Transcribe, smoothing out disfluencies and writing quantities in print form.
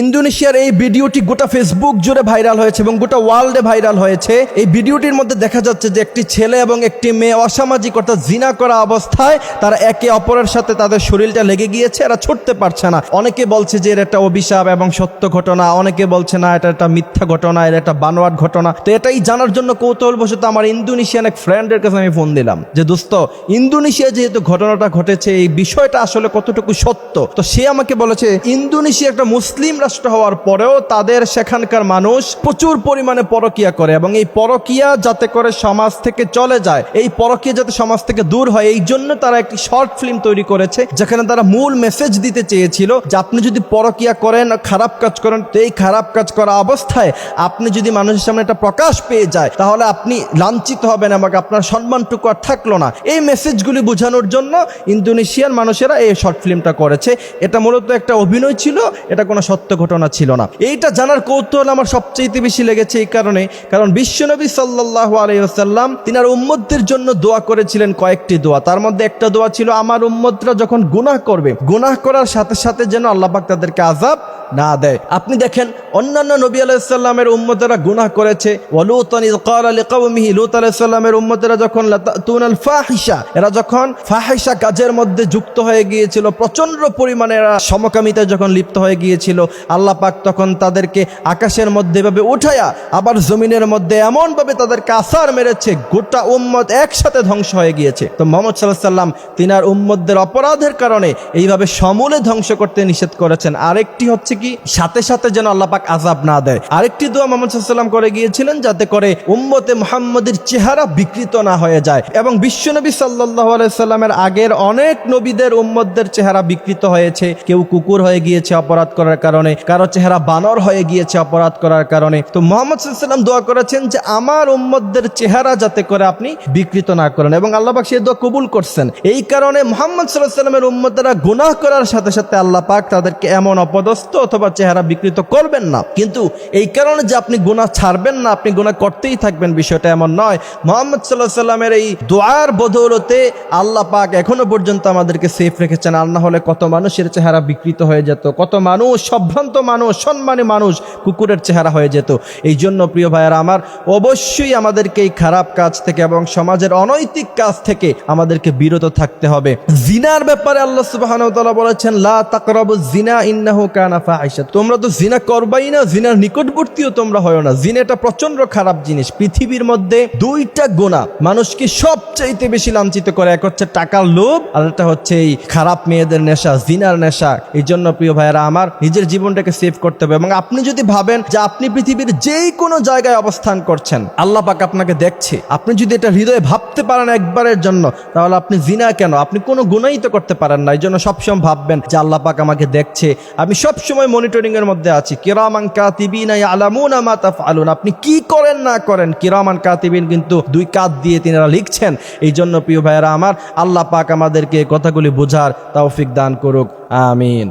ইন্দোনেশিয়ার এই ভিডিওটি গোটা ফেসবুক জুড়ে ভাইরাল হয়েছে এবং গোটা ওয়ার্ল্ডে ভাইরাল হয়েছে। এই ভিডিওটির মধ্যে দেখা যাচ্ছে যে একটি ছেলে এবং একটি মেয়ে অসামাজিক অর্থাৎ জিনা করা অবস্থায় তারা একে অপরের সাথে তাদের শরীরটা লেগে গিয়েছে, এরা ছুটতে পারছে না। অনেকে বলছে যে এর একটা অভিশাপ এবং সত্য ঘটনা, অনেকে বলছে না এটা একটা মিথ্যা ঘটনা, এর একটা বানোয়াট ঘটনা। তো এটাই জানার জন্য কৌতূহলবশত আমার ইন্দোনেশিয়ান এক ফ্রেন্ডের কাছে আমি ফোন দিলাম যে দোস্ত, ইন্দোনেশিয়া যেহেতু ঘটনাটা ঘটেছে এই বিষয়টা আসলে কতটুকু সত্য। তো সে আমাকে বলেছে ইন্দোনেশিয়া একটা মুসলিম রাষ্ট্র হওয়ার পরেও তাদের সেখানকার মানুষ প্রচুর পরিমাণে পরকিয়া করে এবং এই পরকিয়া যাতে করে সমাজ থেকে চলে যায়, এই পরকিয়া যাতে সমাজ থেকে দূর হয়, এই জন্য তারা একটি শর্ট ফিল্ম তৈরি করেছে যেখানে তারা মূল মেসেজ দিতে চেয়েছিল যে আপনি যদি পরকিয়া করেন, খারাপ কাজ করেন, তো এই খারাপ কাজ করা অবস্থায় আপনি যদি মানুষের সামনে এটা প্রকাশ পেয়ে যায় তাহলে আপনি লাঞ্ছিত হবেন এবং আপনার সম্মানটুকু আর থাকলো না। এই মেসেজগুলি বোঝানোর জন্য ইন্দোনেশিয়ার মানুষেরা এই শর্ট ফিল্মটা করেছে। এটা মূলত একটা অভিনয় ছিল, এটা কোনো সত্য ঘটনা ছিল না। এইটা জানার কৌতূহল আমার সবচেয়ে বেশি লেগেছে এই কারণে, কারণ বিশ্বনবী সাল্লাল্লাহু আলাইহি ওয়াসাল্লাম তিনার উম্মতদের জন্য দোয়া করেছিলেন কয়েকটি দোয়া। তার মধ্যে একটা দোয়া ছিল আমার উম্মতরা যখন গুনাহ করবে, গুনাহ করার সাথে সাথে যেন আল্লাহ পাক তাদেরকে আযাব না দেয়। আপনি দেখেন অন্যান্য নবী আলাইহিস সালামের উম্মতেরা গুনাহ করেছে। ওয়ালুতান ইয ক্বালা লিকাওমিহি, লূত আলাইহিস সালামের উম্মতেরা যখন লাতাতুনাল ফাহিশা, এরা যখন ফাহিশা কাজের মধ্যে যুক্ত হয়ে গিয়েছিল, প্রচন্ড পরিমাণে এরা সমকামিতায় যখন লিপ্ত হয়ে গিয়েছিল, আল্লাহ পাক তখন তাদেরকে আকাশের মধ্যে এভাবে উঠায়া আবার জমিনের মধ্যে এমনভাবে তাদেরকে আছাড় মেরেছে, গোটা উম্মত একসাথে ধ্বংস হয়ে গিয়েছে। তো মুহাম্মদ সাল্লাল্লাহু আলাইহি সাল্লাম তিনার উম্মতদের অপরাধের কারণে এইভাবে সমূলে ধ্বংস করতে নিষেধ করেছেন। আরেকটি হচ্ছে কি, সাথে সাথে যেন আল্লাহ পাক আযাব না দেয়। আরেকটি দোয়া মুহাম্মদ সাল্লাল্লাহু আলাইহি সাল্লাম করে গিয়েছিলেন যাতে করে উম্মতে মুহাম্মদের চেহারা বিকৃত না হয়ে যায়। এবং বিশ্বনবী সাল্লাল্লাহু আলাইহি সাল্লামের আগের অনেক নবীদের উম্মতদের চেহারা বিকৃত হয়েছে। কেউ কুকুর হয়ে গিয়েছে অপরাধ করার কারণে, কারো চেহারা বানর হয়ে গিয়েছে অপরাধ করার কারণে। তো মুহাম্মদ সাল্লাল্লাহু আলাইহি সাল্লাম দোয়া করেছেন যে আমার উম্মতদের চেহারা যাতে করে আপনি বিকৃত না করেন, এবং আল্লাহ পাক সেই দোয়া কবুল করছেন। এই কারণে মুহাম্মদ সাল্লাল্লাহু আলাইহি সাল্লামের উম্মতরা গুনাহ করার সাথে সাথে আল্লাহ পাক তাদেরকে এমন অপদস্থ অথবা চেহারা বিকৃত করবেন না। কিন্তু এই কারণে যে আপনি গুনাহ ছাড়বেন না, আপনি গুনাহ করতেই থাকবেন, বিষয়টা এমন নয়। মুহাম্মদ সাল্লাল্লাহু আলাইহি সাল্লামের এই দোয়ার বদৌলতে আল্লাহ পাক এখনো পর্যন্ত আমাদেরকে সেফ রেখেছেন। আর না হলে কত মানুষের চেহারা বিকৃত হয়ে যেত, কত মানুষ, সম্ভ্রান্ত মানুষ, সম্মানী মানুষ কুকুরের চেহারা হয়ে যেত। এই জন্য প্রিয় ভাইয়েরা আমার, অবশ্যই আমাদেরকে এই খারাপ কাজ থেকে এবং সমাজের অনৈতিক কাজ থেকে আমাদেরকে বিরত থাকতে হবে। জিনার ব্যাপারে আল্লাহ সুবহানাহু ওয়া তাআলা বলেছেন লা তাকরাবুজ জিনা ইন্নাহু কানা ফাহিশা, তোমরা তো জিনা করবাই না, জিনার নিকটবর্তীও তোমরা হয় না। জিনা এটা প্রচন্ড খারাপ জিনিস। পৃথিবীর মধ্যে দুইটা গুনাহ মানুষকে সবচাইতে বেশি লাঞ্ছিত করে, এক হচ্ছে টাকার লোভ আর একটা হচ্ছে এই খারাপ মেয়েদের নেশা, জিনার নেশা। এই জন্য প্রিয় ভাইয়েরা আমার, নিজের জীবনটাকে সেভ করতে হবে। এবং আপনি যদি ভাবেন যে আপনি পৃথিবীর যেই কোনো জায়গায় অবস্থান করছেন, আল্লাহ পাক আপনাকে দেখছে, আপনি যদি এটা হৃদয়ে ভাবতে পারেন একবারের জন্য, তাহলে আপনি জিনা কেন, আপনি কোনো গুনাহই তো করতে পারেন না। এই জন্য সবসময় ভাববেন যে আল্লাহ পাক আমাকে দেখছে, আমি সবসময় মনিটরিং এর মধ্যে আছি। কিরামান কাতিবিনা ইয়ালামুনা মা তাফআলুন, আপনি কি করেন না করেন, কিরামান কাতিবিন কিন্তু দুই কাঁধ দিয়ে তিনারা লিখছেন। এই জন্য প্রিয় ভাইয়েরা আমার, আল্লাহ পাক আমাদেরকে কথাগুলি বোঝার তৌফিক দান করুক, আমিন।